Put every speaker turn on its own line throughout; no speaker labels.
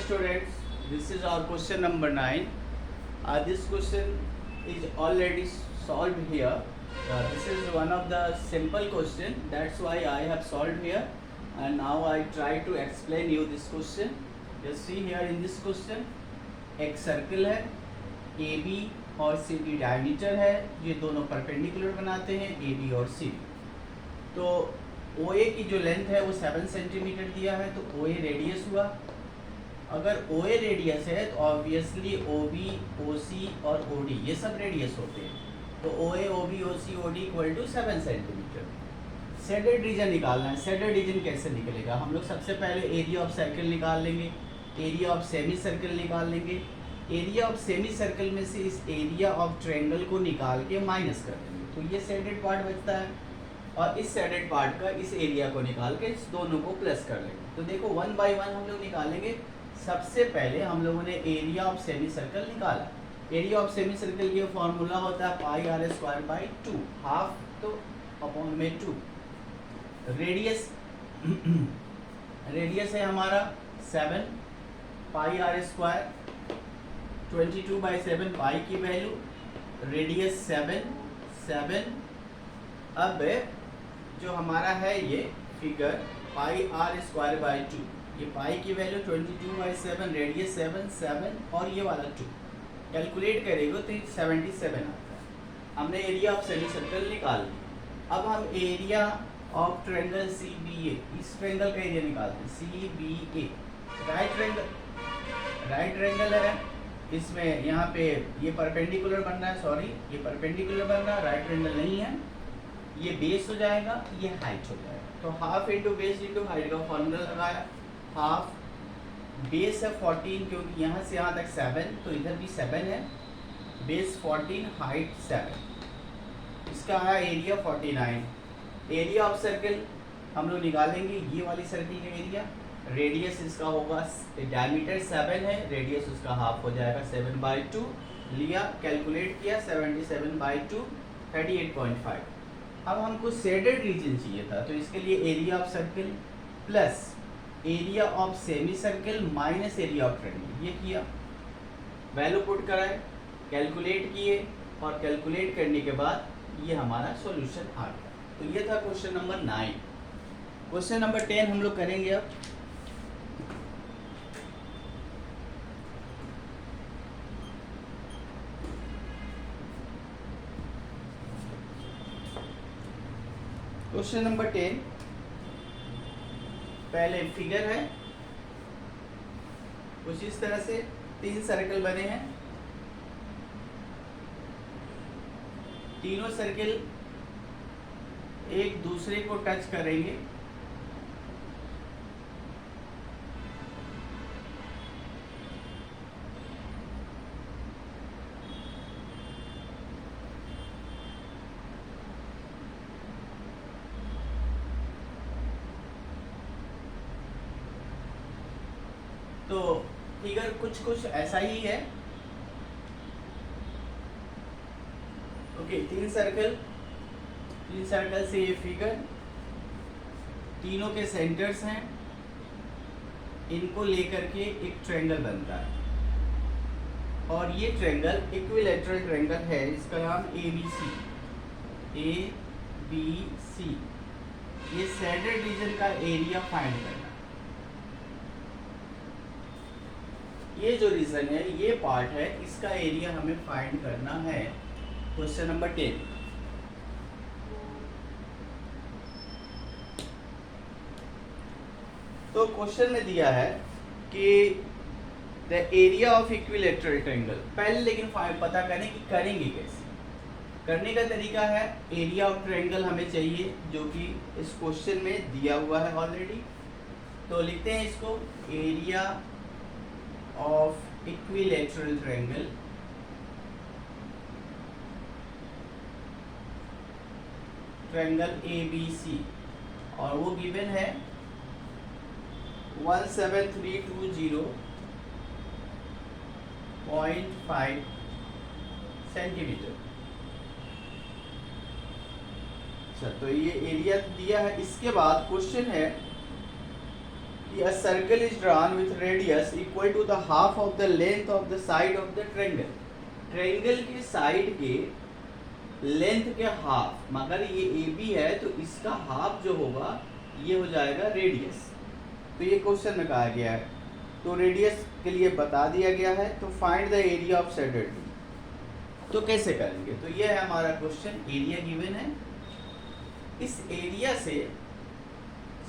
students, this is our question number 9. This question is already solved here. This is one of the simple question, that's why I have solved here, and now I try to explain you this question. Just see here in this question, एक circle है, AB और CD diameter है, ये दोनों perpendicular बनाते हैं AB और CD. तो OA की जो लेंथ है वो 7 सेंटीमीटर दिया है, तो OA रेडियस हुआ. अगर OA रेडियस है तो ऑब्वियसली OB, OC और OD ये सब रेडियस होते हैं. तो OA, OB, OC, OD equal to 7 centimetre. Shaded region निकालना है. शेडेड रीजन कैसे निकलेगा? हम लोग सबसे पहले एरिया ऑफ सर्कल निकाल लेंगे, एरिया ऑफ सेमी सर्कल निकाल लेंगे. एरिया ऑफ सेमी सर्कल में से इस एरिया ऑफ ट्रायंगल को निकाल के माइनस कर देंगे, तो ये शेडेड पार्ट बचता है. और इस शेडेड पार्ट का इस एरिया को निकाल के इस दोनों को प्लस कर लेंगे. तो देखो 1 बाय 1 हम लोग निकालेंगे. सबसे पहले हम लोगों ने एरिया ऑफ सेमी सर्कल निकाला. एरिया ऑफ सेमी सर्कल की फॉर्मूला होता है पाई आर स्क्वायर बाई 2, हाफ तो अपॉन में 2. रेडियस रेडियस है हमारा 7, पाई आर स्क्वायर 22/7 पाई की वैल्यू, रेडियस 7. अब जो हमारा है ये figure pi r square by 2, ये पाई की वैल्यू 22/7, रेडियस 7 और ये वाला 2 कैलकुलेट करेंगे तो 77 आता है. हमने एरिया ऑफ सेमी सर्कल निकाल लिया. अब हम एरिया ऑफ ट्रायंगल CBA, इस ट्रायंगल का एरिया निकालते हैं. CBA राइट ट्रायंगल है, इसमें यहाँ पे ये परपेंडिकुलर बन रहा है, सॉरी ये परपेंडिकुलर बन रहा है, राइट ट्रायंगल नहीं है. ये बेस हो जाएगा, ये हाइट हो जाएगा. तो half into base into height का फॉर्मूला लगाया. हाफ बेस है 14, क्योंकि यहाँ से यहाँ तक 7, तो इधर भी 7 है. Base 14, height 7. इसका आया एरिया 49. एरिया ऑफ सर्कल हम लोग निकालेंगे, ये वाली सर्कल का एरिया. रेडियस इसका होगा, डायमीटर 7 है, रेडियस उसका हाफ हो जाएगा 7/2. लिया, कैलकुलेट किया, 77/2 38.5. अब हमको शेडेड रीजन चाहिए था, तो इसके लिए area of circle plus area of semi circle minus area of triangle, ये किया, वैल्यू पुट कराए, कैलकुलेट किए, और कैलकुलेट करने के बाद ये हमारा सॉल्यूशन आ गया. तो ये था क्वेश्चन नंबर 9. क्वेश्चन नंबर 10 हम लोग करेंगे अब. क्वेश्चन नंबर 10, पहले फिगर है कुछ इस तरह से. 3 सर्कल बने हैं, तीनों सर्कल एक दूसरे को टच करेंगे. तो फिगर कुछ ऐसा ही है. ओके, 3 सर्कल से ये फिगर, तीनों के सेंटर्स हैं, इनको लेकर के एक ट्रायंगल बनता है. और ये ट्रायंगल इक्विलैटरल ट्रायंगल है, इसका नाम ABC. ये शेडेड रीजन का एरिया फाइंड करना. ये जो रीजन है, ये पार्ट है, इसका एरिया हमें फाइंड करना है. Question number 10. तो क्वेश्चन में दिया है कि the area of equilateral triangle. पहले लेकिन पता करें कि करेंगे कैसे. करने का तरीका है, एरिया ऑफ ट्रायंगल हमें चाहिए, जो कि इस क्वेश्चन में दिया हुआ है ऑलरेडी. तो लिखते हैं इसको, area of equilateral triangle ABC, और वो गिवन है 17320.5 सेंटीमीटर. अच्छा, तो ये एरिया दिया है. इसके बाद क्वेश्चन है कि a circle is drawn with radius equal to the half of the length of the side of the triangle. Triangle के साइड के लेंथ के हाफ, मगर ये ए बी है तो इसका हाफ जो होगा ये हो जाएगा रेडियस. तो ये क्वेश्चन में कहा गया है, तो रेडियस के लिए बता दिया गया है. तो find the area of said tree. तो कैसे करेंगे? तो ये है हमारा क्वेश्चन, एरिया गिवन है. इस एरिया से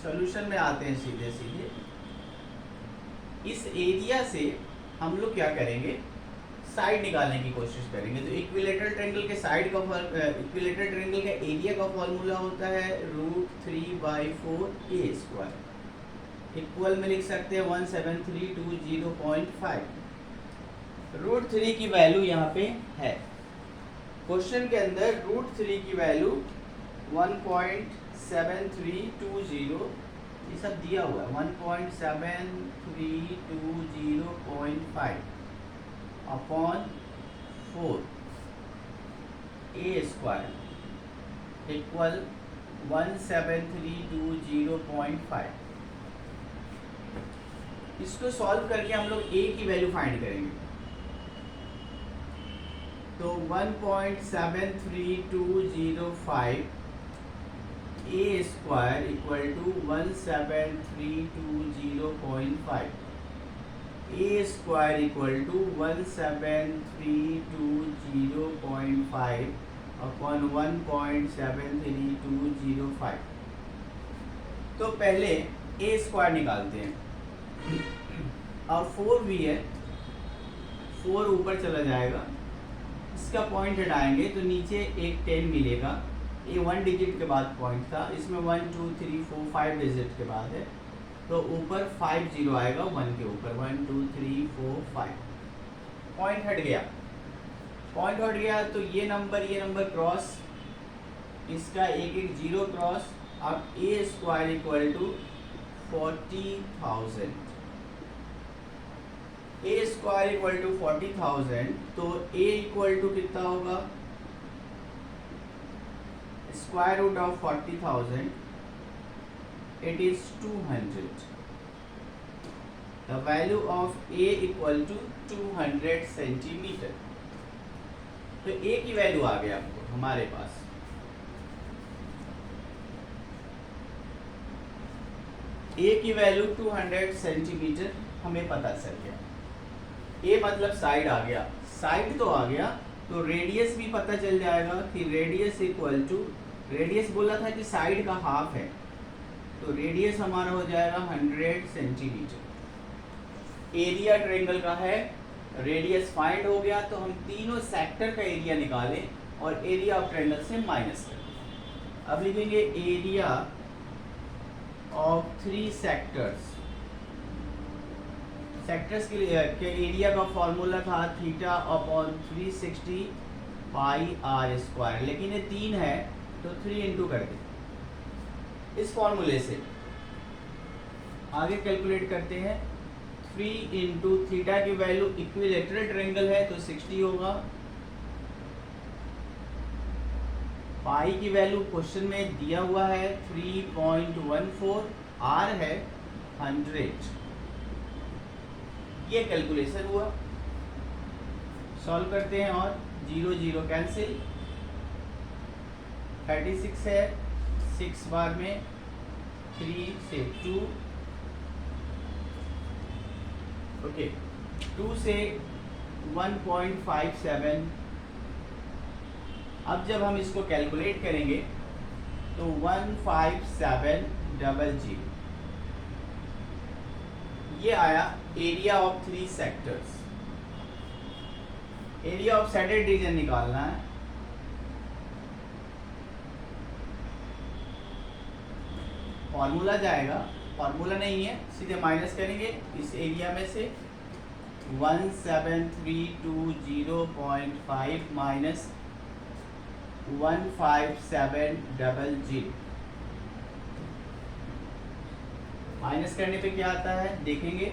सॉल्यूशन में आते हैं सीधे सीधे. इस एरिया से हम लोग क्या करेंगे, साइड निकालने की कोशिश करेंगे. तो इक्विलेटरल ट्रायंगल के साइड का इक्विलेटरल ट्रायंगल का एरिया का फॉर्मूला होता है √3/4 a स्क्वायर. इक्वल में लिख सकते हैं 17320.5. √3 की वैल्यू यहाँ पे है. क्वेश्चन के अंदर √3 की वैल्यू 1.7320 ये सब दिया हुआ है. 1.7320.5 अपॉन 4 a स्क्वायर इक्वल 17320.5. इसको सॉल्व करके हम लोग a की वैल्यू फाइंड करेंगे. तो 1.7320.5 a square equal to 17320.5. a square equal to 17320.5 upon 1.7320.5. तो पहले a स्क्वायर निकालते हैं. अब 4v है, 4 ऊपर चला जाएगा, इसका पॉइंट हटाएंगे तो नीचे एक 10 मिलेगा. ये 1 डिजिट के बाद पॉइंट था, इसमें 1 2 3 4 5 डिजिट के बाद है. तो ऊपर 5 0 आएगा 1 के ऊपर. 1 2 3 4 5 पॉइंट हट गया. पॉइंट हट गया तो ये नंबर क्रॉस, इसका एक एक जीरो क्रॉस. अब a square equal to 40,000. a square equal to 40,000. तो a इक्वल टू कितना होगा, square root of 40,000 it is 200. The value of a equal to 200 centimetre. तो a की वैल्यू आ गया आपको हमारे पास. a की वैल्यू 200 सेंटीमीटर हमें पता चल गया. a मतलब साइड आ गया. साइड तो आ गया तो रेडियस भी पता चल जाएगा कि रेडियस इक्वल टू, रेडियस बोला था कि साइड का हाफ है, तो रेडियस हमारा हो जाएगा 100 सेंटीमीटर. एरिया ट्रायंगल का है, रेडियस फाइंड हो गया. तो हम तीनों सेक्टर का एरिया निकालें और एरिया ऑफ ट्रायंगल से माइनस करें. अब लिखेंगे एरिया ऑफ 3 सेक्टर्स. सेक्टर्स के एरिया का फॉर्मूला था थीटा अपॉन 360 पाई r स्क्वायर, लेकिन ये 3 है तो 3 इंटू कर दें. इस फॉर्मूले से आगे कैलकुलेट करते हैं. 3 इंटू थीटा की वैल्यू, इक्विलेटरल ट्रायंगल है तो 60 होगा. पाई की वैल्यू क्वेश्चन में दिया हुआ है 3.14, r है 100. ये कैलकुलेशन हुआ. सॉल्व करते हैं और 0 0 कैंसिल. 36 है, 6 बार में 3 से 2, ओके 2 से 1.57. अब जब हम इसको कैलकुलेट करेंगे तो 15700 ये आया area of 3 sectors. Area of shaded region निकालना है. फॉर्मूला जाएगा, फॉर्मूला नहीं है, सीधे माइनस करेंगे इस एरिया में से. 17320.5 माइनस 15700. माइनस करने पे क्या आता है देखेंगे.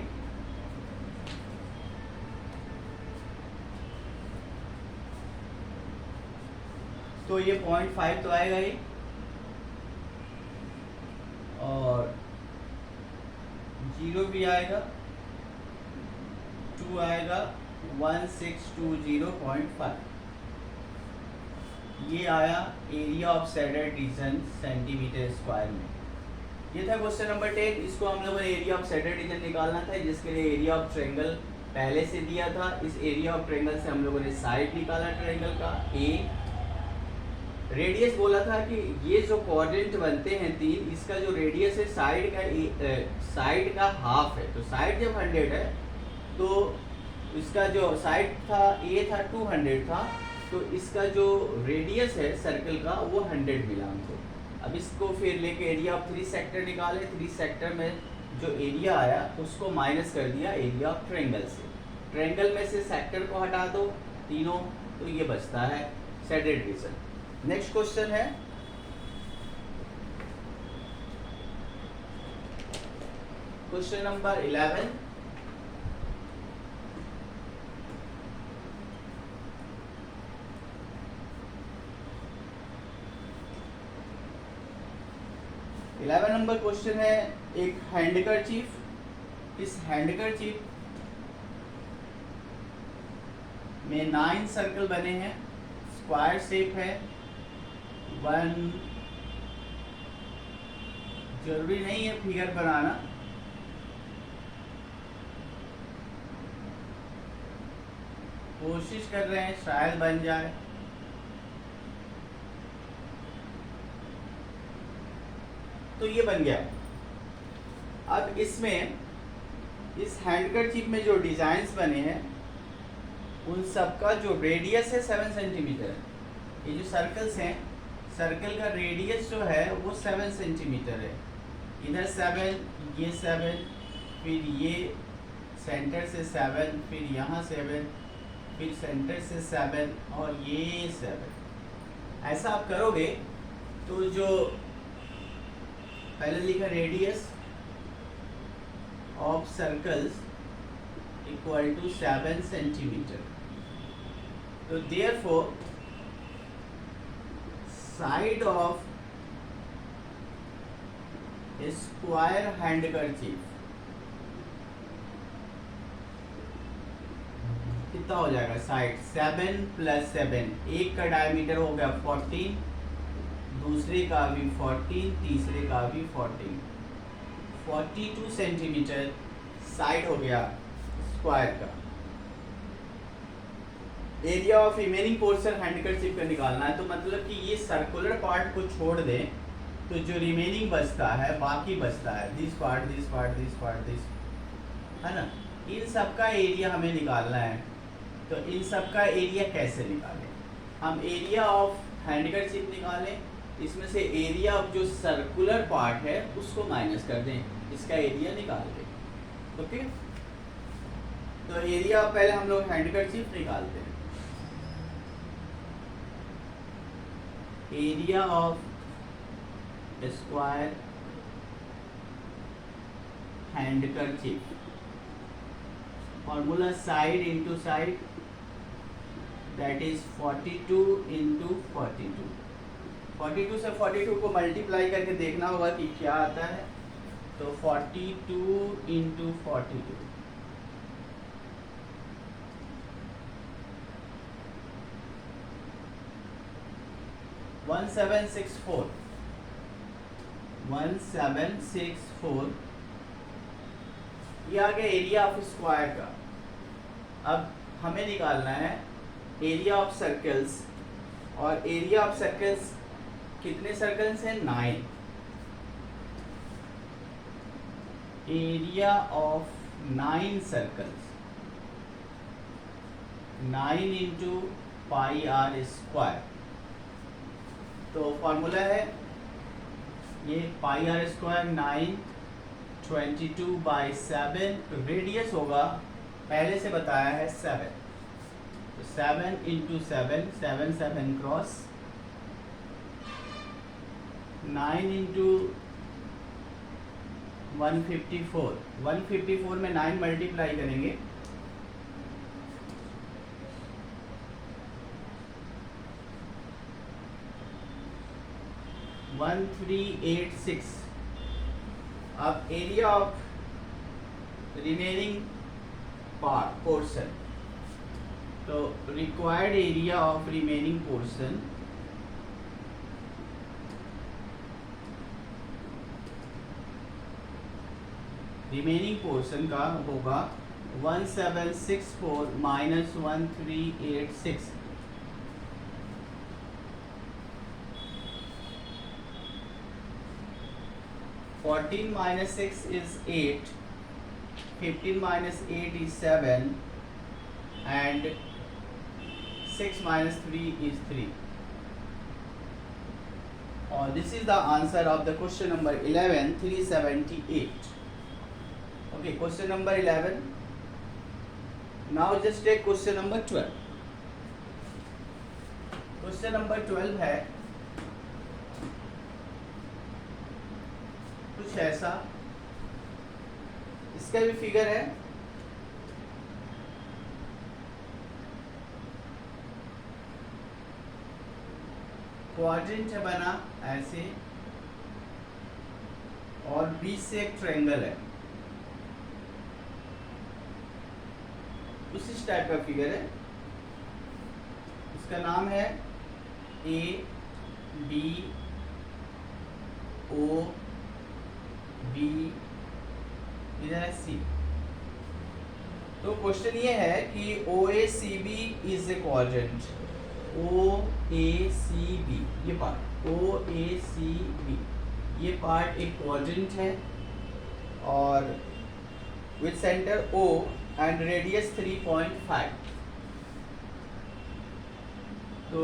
तो ये 0.5 तो आएगा ये, और 0 भी आएगा, 2 आएगा, 1620.5। ये आया area of shaded region centimetre square में। ये था क्वेश्चन नंबर 10। इसको हम लोगों ने एरिया ऑफ शेडेड रीजन निकालना था, जिसके लिए एरिया ऑफ ट्रायंगल पहले से दिया था। इस एरिया ऑफ ट्रायंगल से हम लोगों ने साइड निकाला ट्रायंगल का, ए रेडियस बोला था कि ये जो क्वाड्रेंट बनते हैं तीन, इसका जो रेडियस है साइड का हाफ है। तो साइड जब 100 है तो इसका जो साइड था ए था 200 था, तो इसका जो रेडियस है सर्कल का वो 100 मिला हमको। अब इसको फिर लेके एरिया ऑफ 3 सेक्टर निकाले। 3 सेक्टर में जो एरिया आया उसको माइनस कर दिया एरिया ऑफ ट्रायंगल से। ट्रायंगल में से सेक्टर को हटा दो तीनों, तो ये बचता है शेडेड रीजन। नेक्स्ट क्वेश्चन है क्वेश्चन नंबर 11। नंबर क्वेश्चन है एक हैंडकरचीफ। इस हैंडकरचीफ में 9 सर्कल बने हैं, स्क्वायर शेप है। 1 जरूरी नहीं है फिगर बनाना, कोशिश कर रहे हैं शायद बन जाए। तो ये बन गया। अब इसमें इस हैंडकरचीफ में जो डिजाइन्स बने हैं उन सब का जो रेडियस है 7 सेंटीमीटर है। ये जो सर्कल्स हैं, सर्कल का रेडियस जो है वो 7 सेंटीमीटर है। इधर 7, ये 7, फिर ये सेंटर से 7, फिर यहाँ 7, फिर सेंटर से 7 और ये 7। ऐसा आप करोगे तो जो पहले लिखा radius of circles equal to 7 centimetre. तो therefore side of square handkerchief कितना हो जाएगा? साइड 7 + 7, एक का डायमीटर हो गया 14, दूसरे का भी 14, तीसरे का भी 14, 42 सेंटीमीटर साइड हो गया स्क्वायर का। Area of remaining portion handkerchief का निकालना है। तो मतलब कि ये सर्कुलर पार्ट को छोड़ दें तो जो रिमेनिंग बचता है, बाकी बचता है this part, this part, this part, this, है ना। इन सब का एरिया हमें निकालना है। तो इन सब का एरिया कैसे निकालें? हम एरिया ऑफ हैंडकरचीफ निकालें, इसमें से एरिया ऑफ जो सर्कुलर पार्ट है उसको माइनस कर दें, इसका एरिया निकाल दें। ओके, तो एरिया पहले हम लोग हैंडकरचीफ निकालते हैं। Area of square handkerchief, formula side into side, that is 42 into 42। 42 से 42 को मल्टीप्लाई करके देखना होगा कि क्या आता है। तो 42 इंटू 42, 1764, 1764। ये आ गया एरिया ऑफ स्क्वायर का। अब हमें निकालना है एरिया ऑफ सर्कल्स, और एरिया ऑफ सर्कल्स कितने सर्कल्स हैं? 9। Area of 9 circles, 9 into pi r square. तो फॉर्मूला है ये पाई आर स्क्वायर 9, 22/7। तो रेडियस होगा, पहले से बताया है 7, तो 7 इंटू 7, 7 7 क्रॉस, 9 इंटू 154, 154 में 9 मल्टीप्लाई करेंगे, 1386। अब एरिया ऑफ रिमेनिंग पोर्शन, तो required area of remaining portion का होगा 1764 minus 1386। 14 minus 6 is 8, 15 minus 8 is 7, and 6 minus 3 is 3. Or this is the answer of the question number 11, 378. Okay, question number 11. Now just take question number 12. Question number 12 है कुछ ऐसा, इसका भी figure है। Quadrant है बना ऐसे और बीच से एक ट्रायंगल है, उसी टाइप का फिगर है। इसका नाम है ए बी ओ बी, इधर है सी। तो क्वेश्चन ये है कि O A C B is a quadrant. O A C B ये part, O A C B ये पार्ट एक क्वाड्रेंट है और with centre O and radius 3.5। तो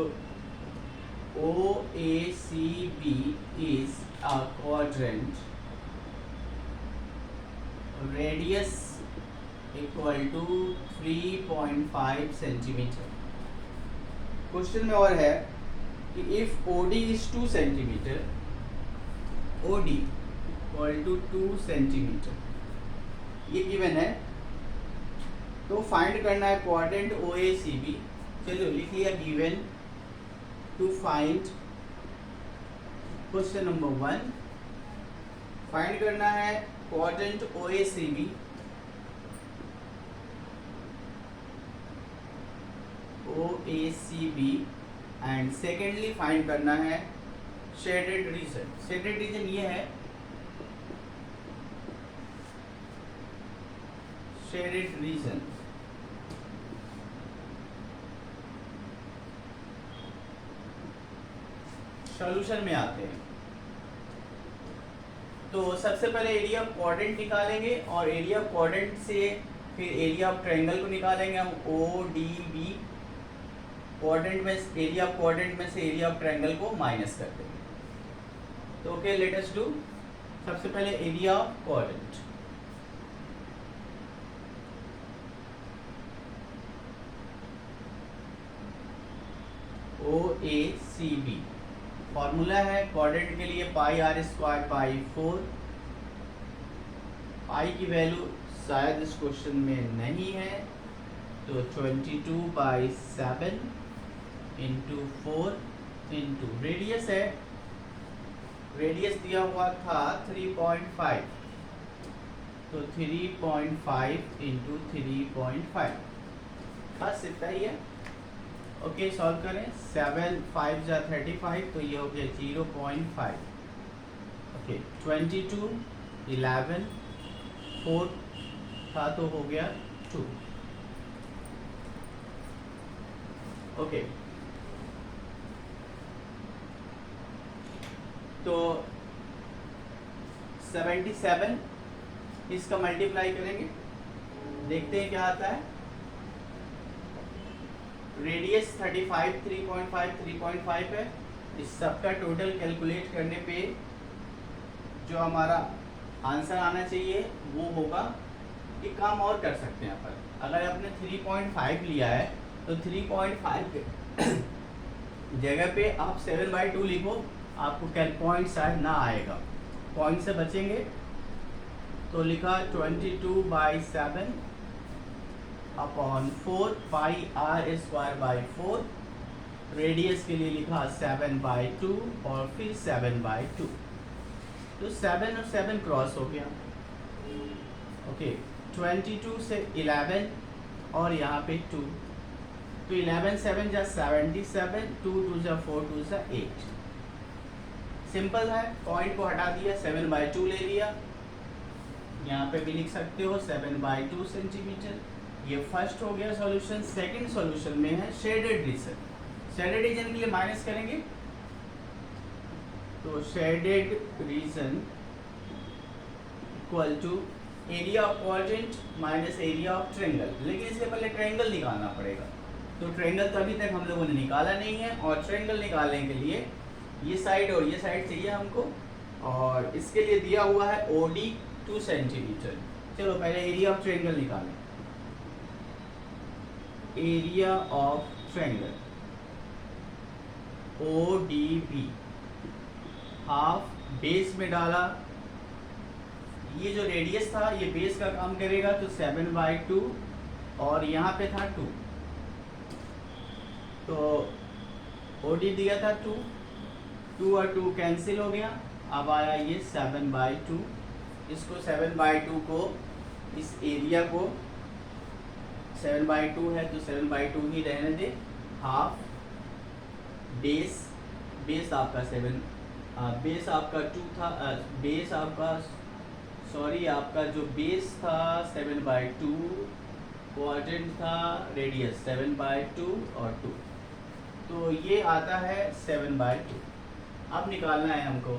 O A C B is a quadrant, radius equal to 3.5 centimetre. Question में और है कि if OD is 2 centimetre, OD equal to 2 centimetre ये गिवन है, तो फाइंड करना है क्वाड्रेंट OACB। चलो लिख लिया given. To find question number 1, find करना है quadrant OACB। OACB and secondly find करना है शेडेड रीजन। शेडेड रीजन ये है, शेडेड रीजन सॉल्यूशन में आते हैं। तो सबसे पहले एरिया ऑफ क्वाड्रेंट निकालेंगे और एरिया ऑफ क्वाड्रेंट से फिर एरिया ऑफ ट्रायंगल को निकालेंगे हम, ODB। क्वाड्रेंट में एरिया ऑफ क्वाड्रेंट में से एरिया ऑफ ट्रायंगल को माइनस कर देंगे। तो ओके, लेट अस डू। सबसे पहले area of quadrant, OACB formula है क्वाड्रेंट के लिए पाई r स्क्वायर बाई 4। पाई की वैल्यू शायद इस क्वेश्चन में नहीं है, तो 22/7 इंटू 4 इंटू रेडियस है, रेडियस दिया हुआ था 3.5, तो 3.5 इंटू 3.5 बस इतना ही है। ओके, सॉल्व करें। 7 5 जा 35, तो ये हो गया 0.5। ओके, 22 11 4 था तो हो गया 2। ओके, तो 77 इसका मल्टीप्लाई करेंगे, देखते हैं क्या आता है। रेडियस 35 3.5 है। इस सबका टोटल कैलकुलेट करने पे जो हमारा आंसर आना चाहिए वो होगा। एक काम और कर सकते हैं अपन, अगर आपने 3.5 लिया है तो 3.5 के जगह पे आप 7/2 लिखो, आपको पॉइंट शायद ना आएगा, पॉइंट से बचेंगे। तो लिखा 22/7 upon 4 pi r square by 4। Radius के लिए लिखा 7/2 और फिर 7/2। तो 7 और 7 क्रॉस हो गया। ओके, 22 से 11 और यहाँ पे 2, तो 11 7 जा 77, 2 2 जा 4 2 जा 8। सिंपल है, पॉइंट को हटा दिया, 7/2 ले लिया, यहाँ पे भी लिख सकते हो 7/2 सेंटीमीटर। ये फर्स्ट हो गया सॉल्यूशन। सेकंड सॉल्यूशन में है शेडेड रीजन। शेडेड रीजन के लिए माइनस करेंगे, तो shaded region equal to area of quadrant minus area of triangle. लेकिन इससे पहले ट्रायंगल निकालना पड़ेगा, तो ट्रायंगल तो अभी तक हम लोगों ने निकाला नहीं है, और ट्रायंगल निकालने के लिए ये साइड और ये साइड चाहिए हमको, और इसके लिए दिया हुआ है OD 2 सेंटीमीटर। चलो पहले एरिया ऑफ ट्रायंगल निकालें। Area of triangle ODB half, base में डाला, ये जो रेडियस था ये बेस का काम करेगा, तो 7/2 और यहाँ पे था 2, तो OD दिया था 2, 2 और 2 कैंसिल हो गया, अब आया ये 7/2। इसको 7/2 को, इस एरिया को 7/2 है तो 7/2 ही रहने दे, हाफ बेस, बेस आपका 7, बेस आपका 2 था, बेस आपका सॉरी आपका जो बेस था 7/2, क्वाड्रेंट था, रेडियस 7/2 और 2, तो ये आता है 7/2। अब निकालना है हमको,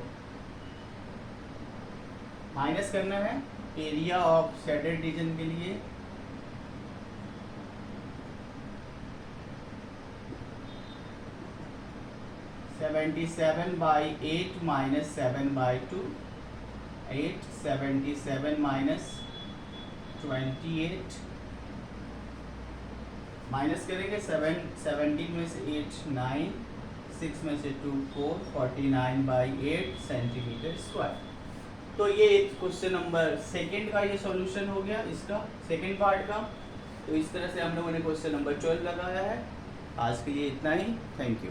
माइनस करना है एरिया ऑफ शेडेड रीजन के लिए, (77/8 - 7/2) 8 77 माइनस 28, माइनस करेंगे 7 17 में से 8 9, 6 में से 2 4, 49/8 सेंटीमीटर स्क्वायर। तो ये क्वेश्चन नंबर सेकंड का ये सॉल्यूशन हो गया, इसका सेकंड पार्ट का। तो इस तरह से हम लोगों ने क्वेश्चन नंबर 12 लगाया है। आज के लिए इतना ही, थैंक यू।